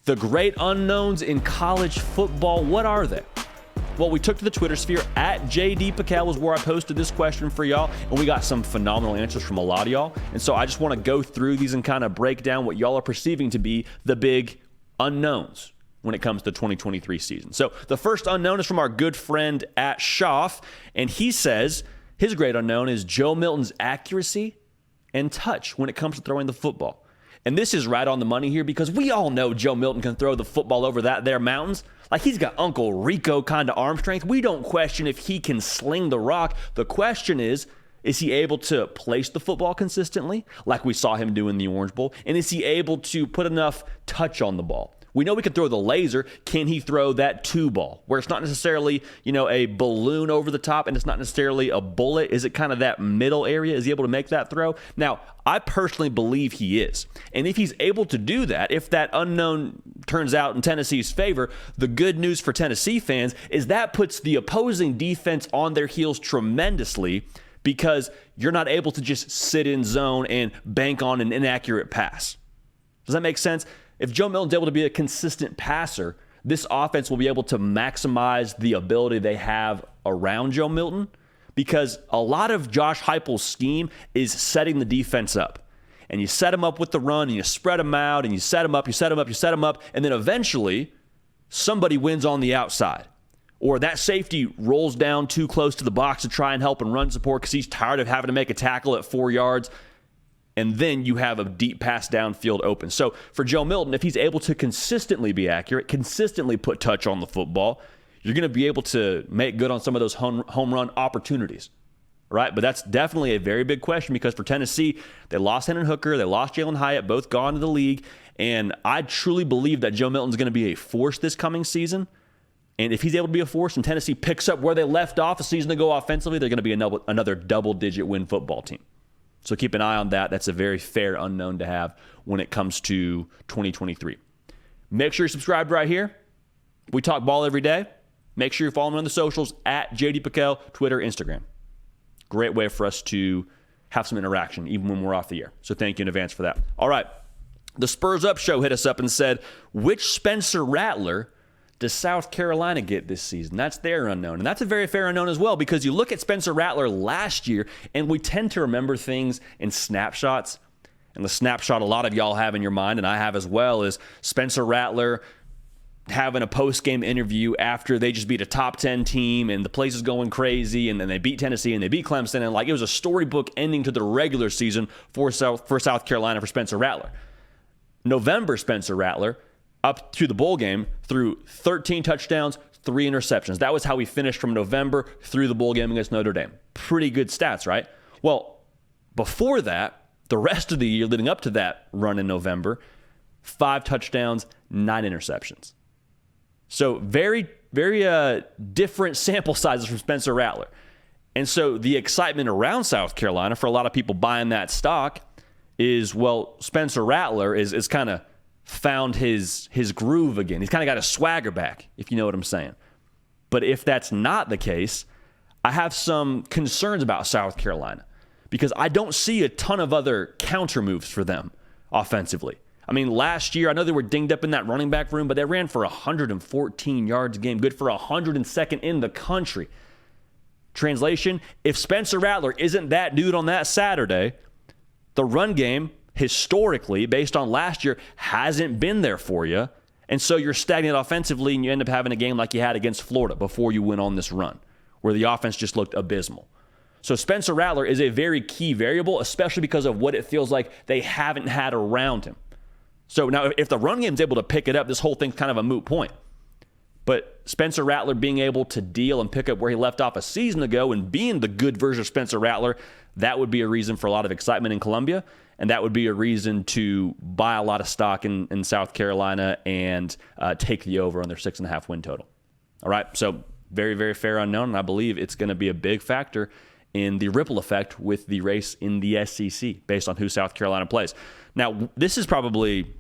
The great unknowns in college football, what are they? Well, we took to the Twitter sphere. At JD Piquel was where I posted this question for y'all, and we got some phenomenal answers from a lot of y'all. And so I just want to go through these and kind of break down what y'all are perceiving to be the big unknowns when it comes to the 2023 season. So the first unknown is from our good friend at Schaff, and he says his great unknown is Joe Milton's accuracy and touch when it comes to throwing the football. And this is right on the money here because we all know Joe Milton can throw the football over that there mountains. Like he's got Uncle Rico kind of arm strength. We don't question if he can sling the rock. The question is he able to place the football consistently like we saw him do in the Orange Bowl? And is he able to put enough touch on the ball? We know we can throw the laser. Can he throw that two ball where it's not necessarily, a balloon over the top and it's not necessarily a bullet? Is it kind of that middle area? Is he able to make that throw? Now, I personally believe he is. And if he's able to do that, if that unknown turns out in Tennessee's favor, the good news for Tennessee fans is that puts the opposing defense on their heels tremendously because you're not able to just sit in zone and bank on an inaccurate pass. Does that make sense? If Joe Milton's able to be a consistent passer, this offense will be able to maximize the ability they have around Joe Milton because a lot of Josh Heupel's scheme is setting the defense up. And you set them up with the run, and you spread them out, and you set them up, and then eventually somebody wins on the outside. Or that safety rolls down too close to the box to try and help and run support because he's tired of having to make a tackle at 4 yards. And then you have a deep pass downfield open. So for Joe Milton, if he's able to consistently be accurate, consistently put touch on the football, you're going to be able to make good on some of those home run opportunities, right? But that's definitely a very big question because for Tennessee, they lost Hendon Hooker, they lost Jalen Hyatt, both gone to the league. And I truly believe that Joe Milton's going to be a force this coming season. And if he's able to be a force and Tennessee picks up where they left off a season ago offensively, they're going to be another double-digit win football team. So keep an eye on that. That's a very fair unknown to have when it comes to 2023. Make sure you're subscribed right here. We talk ball every day. Make sure you're following me on the socials at JD Piquel, Twitter, Instagram. Great way for us to have some interaction even when we're off the air. So thank you in advance for that. All right. The Spurs Up Show hit us up and said, which Spencer Rattler does South Carolina get this season? That's their unknown. And that's a very fair unknown as well because you look at Spencer Rattler last year and we tend to remember things in snapshots. And the snapshot a lot of y'all have in your mind, and I have as well, is Spencer Rattler having a post-game interview after they just beat a top 10 team and the place is going crazy and then they beat Tennessee and they beat Clemson. And it was a storybook ending to the regular season for South Carolina for Spencer Rattler. November Spencer Rattler, up to the bowl game, threw 13 touchdowns, 3 interceptions. That was how he finished from November through the bowl game against Notre Dame. Pretty good stats, right? Well, before that, the rest of the year leading up to that run in November, 5 touchdowns, 9 interceptions. So very, very different sample sizes from Spencer Rattler. And so the excitement around South Carolina for a lot of people buying that stock is, well, Spencer Rattler is kind of found his groove again. He's kind of got a swagger back, if you know what I'm saying. But if that's not the case, I have some concerns about South Carolina because I don't see a ton of other counter moves for them offensively. I mean, last year, I know they were dinged up in that running back room, but they ran for 114 yards a game, good for 102nd in the country. Translation, if Spencer Rattler isn't that dude on that Saturday, the run game historically, based on last year, hasn't been there for you. And so you're stagnant offensively and you end up having a game like you had against Florida before you went on this run, where the offense just looked abysmal. So Spencer Rattler is a very key variable, especially because of what it feels like they haven't had around him. So now if the run game's able to pick it up, this whole thing's kind of a moot point. But Spencer Rattler being able to deal and pick up where he left off a season ago and being the good version of Spencer Rattler, that would be a reason for a lot of excitement in Columbia. And that would be a reason to buy a lot of stock in South Carolina and take the over on their 6.5 win total. All right, so very, very fair unknown. And I believe it's going to be a big factor in the ripple effect with the race in the SEC based on who South Carolina plays. Now, this is probably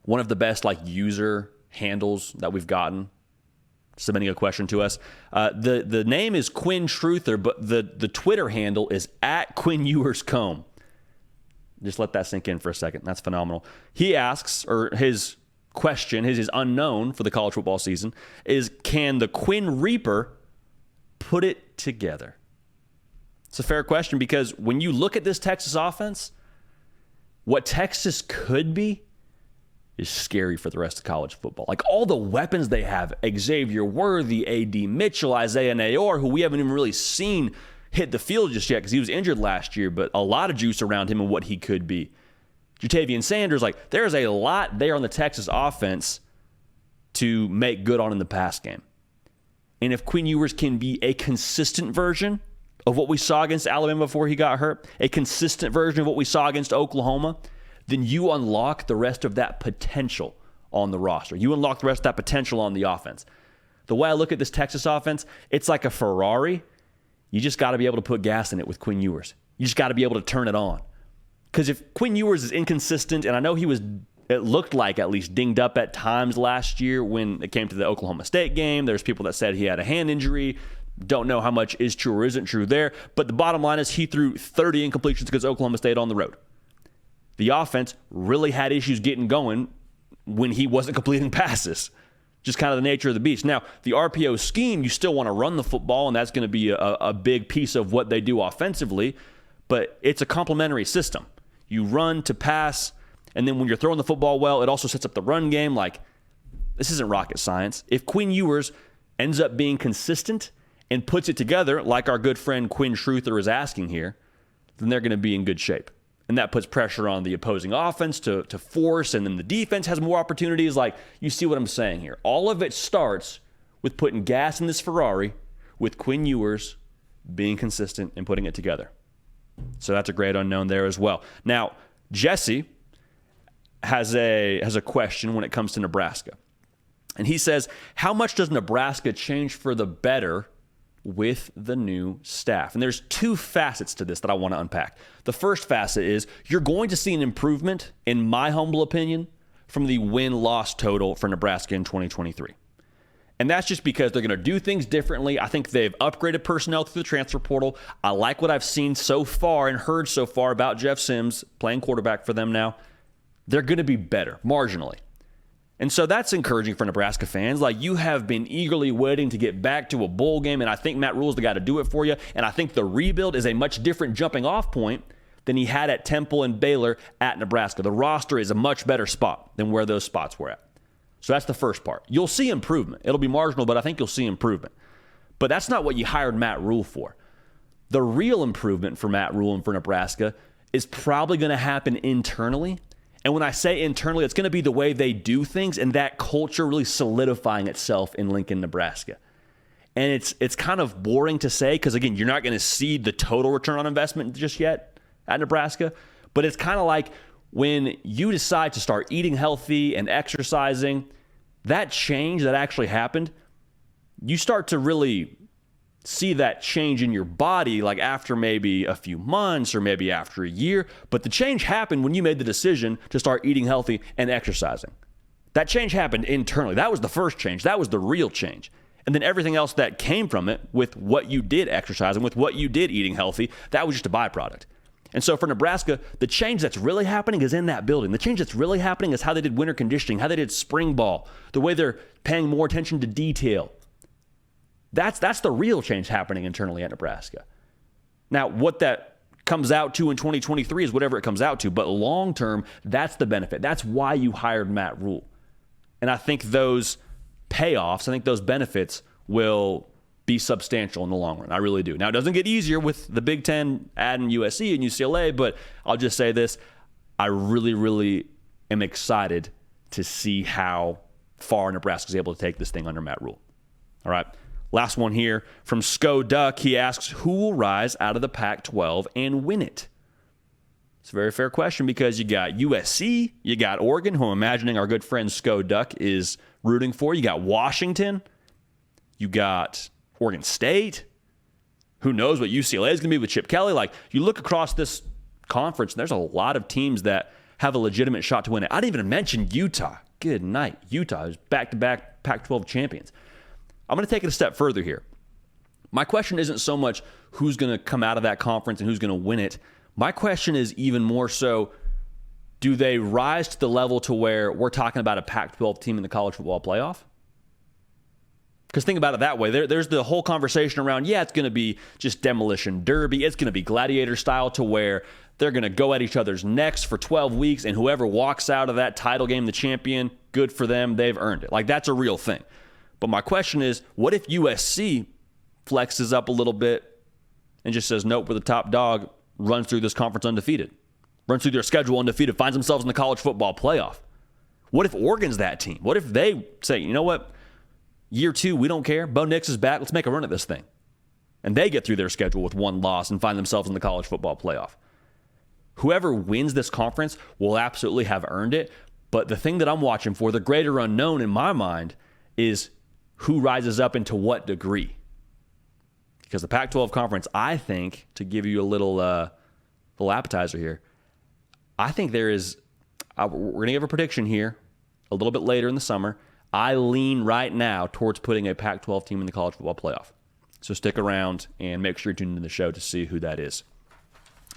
one of the best user handles that we've gotten submitting a question to us. The name is Quinn Truther, but the Twitter handle is at Quinn Ewerscombe. Just let that sink in for a second. That's phenomenal. He asks, or his question, his unknown for the college football season, is can the Quinn Reaper put it together? It's a fair question because when you look at this Texas offense, what Texas could be is scary for the rest of college football. Like all the weapons they have, Xavier Worthy, A.D. Mitchell, Isaiah Nayor, who we haven't even really seen hit the field just yet because he was injured last year, but a lot of juice around him and what he could be. Jatavian Sanders, like there's a lot there on the Texas offense to make good on in the pass game. And if Quinn Ewers can be a consistent version of what we saw against Alabama before he got hurt, a consistent version of what we saw against Oklahoma, then you unlock the rest of that potential on the roster. You unlock the rest of that potential on the offense. The way I look at this Texas offense, it's like a Ferrari. You just got to be able to put gas in it with Quinn Ewers. You just got to be able to turn it on. Because if Quinn Ewers is inconsistent, and I know it looked like at least dinged up at times last year when it came to the Oklahoma State game. There's people that said he had a hand injury. Don't know how much is true or isn't true there. But the bottom line is he threw 30 incompletions against Oklahoma State on the road. The offense really had issues getting going when he wasn't completing passes. Just kind of the nature of the beast. Now, the RPO scheme, you still want to run the football, and that's going to be a big piece of what they do offensively. But it's a complementary system. You run to pass, and then when you're throwing the football well, it also sets up the run game. Like, this isn't rocket science. If Quinn Ewers ends up being consistent and puts it together, like our good friend Quinn Truther is asking here, then they're going to be in good shape. And that puts pressure on the opposing offense to force, and then the defense has more opportunities. Like, you see what I'm saying here. All of it starts with putting gas in this Ferrari with Quinn Ewers being consistent and putting it together. So that's a great unknown there as well. Now, Jesse has a question when it comes to Nebraska. And he says, how much does Nebraska change for the better with the new staff? And there's two facets to this that I want to unpack. The first facet is you're going to see an improvement, in my humble opinion, from the win-loss total for Nebraska in 2023. And that's just because they're going to do things differently. I think they've upgraded personnel through the transfer portal. I like what I've seen so far and heard so far about Jeff Sims playing quarterback for them now. They're going to be better, marginally. And so that's encouraging for Nebraska fans. Like, you have been eagerly waiting to get back to a bowl game, and I think Matt Rule's the guy to do it for you. And I think the rebuild is a much different jumping off point than he had at Temple and Baylor at Nebraska. The roster is a much better spot than where those spots were at. So that's the first part. You'll see improvement. It'll be marginal, but I think you'll see improvement. But that's not what you hired Matt Rule for. The real improvement for Matt Rule and for Nebraska is probably going to happen internally. And when I say internally, it's going to be the way they do things and that culture really solidifying itself in Lincoln, Nebraska. And it's kind of boring to say because, again, you're not going to see the total return on investment just yet at Nebraska. But it's kind of like when you decide to start eating healthy and exercising, that change that actually happened, you start to really see that change in your body like after maybe a few months or maybe after a year. But the change happened when you made the decision to start eating healthy and exercising. That change happened internally. That was the first change. That was the real change. And then everything else that came from it with what you did exercising, with what you did eating healthy, that was just a byproduct. And so for Nebraska, the change that's really happening is in that building. The change that's really happening is how they did winter conditioning, how they did spring ball, the way they're paying more attention to detail. That's the real change happening internally at Nebraska. Now, what that comes out to in 2023 is whatever it comes out to, but long term, that's the benefit. That's why you hired Matt Rule. And I think those payoffs, I think those benefits will be substantial in the long run. I really do. Now, it doesn't get easier with the Big Ten adding USC and UCLA, but I'll just say this. I really, really am excited to see how far Nebraska is able to take this thing under Matt Rule. All right. Last one here from Sco Duck. He asks, who will rise out of the Pac-12 and win it? It's a very fair question because you got USC, you got Oregon, who I'm imagining our good friend Sco Duck is rooting for. You got Washington. You got Oregon State. Who knows what UCLA is going to be with Chip Kelly? Like, you look across this conference, and there's a lot of teams that have a legitimate shot to win it. I didn't even mention Utah. Good night. Utah is back-to-back Pac-12 champions. I'm going to take it a step further here. My question isn't so much who's going to come out of that conference and who's going to win it. My question is even more so, do they rise to the level to where we're talking about a Pac-12 team in the college football playoff? Because think about it that way. There's the whole conversation around, yeah, it's going to be just demolition derby. It's going to be gladiator style to where they're going to go at each other's necks for 12 weeks, and whoever walks out of that title game the champion, good for them. They've earned it. Like, that's a real thing. But my question is, what if USC flexes up a little bit and just says, nope, we're the top dog, runs through this conference undefeated, runs through their schedule undefeated, finds themselves in the college football playoff? What if Oregon's that team? What if they say, you know what? Year 2, we don't care. Bo Nix is back. Let's make a run at this thing. And they get through their schedule with one loss and find themselves in the college football playoff. Whoever wins this conference will absolutely have earned it. But the thing that I'm watching for, the greater unknown in my mind, is who rises up and to what degree. Because the Pac-12 conference, I think, to give you a little appetizer here, I think there is, we're going to give a prediction here a little bit later in the summer. I lean right now towards putting a Pac-12 team in the college football playoff. So stick around and make sure you tune into the show to see who that is.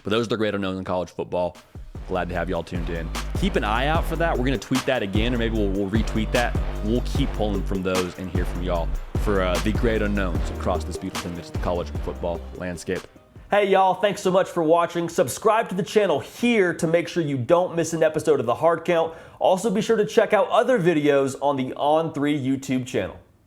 But those are the great unknowns in college football. Glad to have y'all tuned in. Keep an eye out for that. We're going to tweet that again, or maybe we'll retweet that. We'll keep pulling from those and hear from y'all for the great unknowns across this beautiful thing that's the college football landscape. Hey y'all, thanks so much for watching. Subscribe to the channel here to make sure you don't miss an episode of The Hard Count. Also be sure to check out other videos on the On3 YouTube channel.